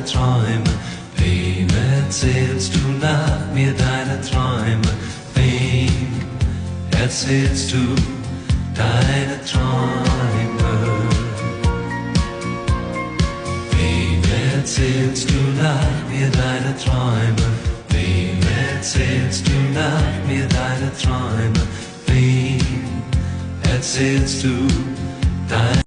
Träume? Wem erzählst du nach mir deine Träume? Wem erzählst du deine Träume? Wem erzählst du nach mir deine Träume? Wem erzählst du nach mir deine Träume? Wem erzählst du deine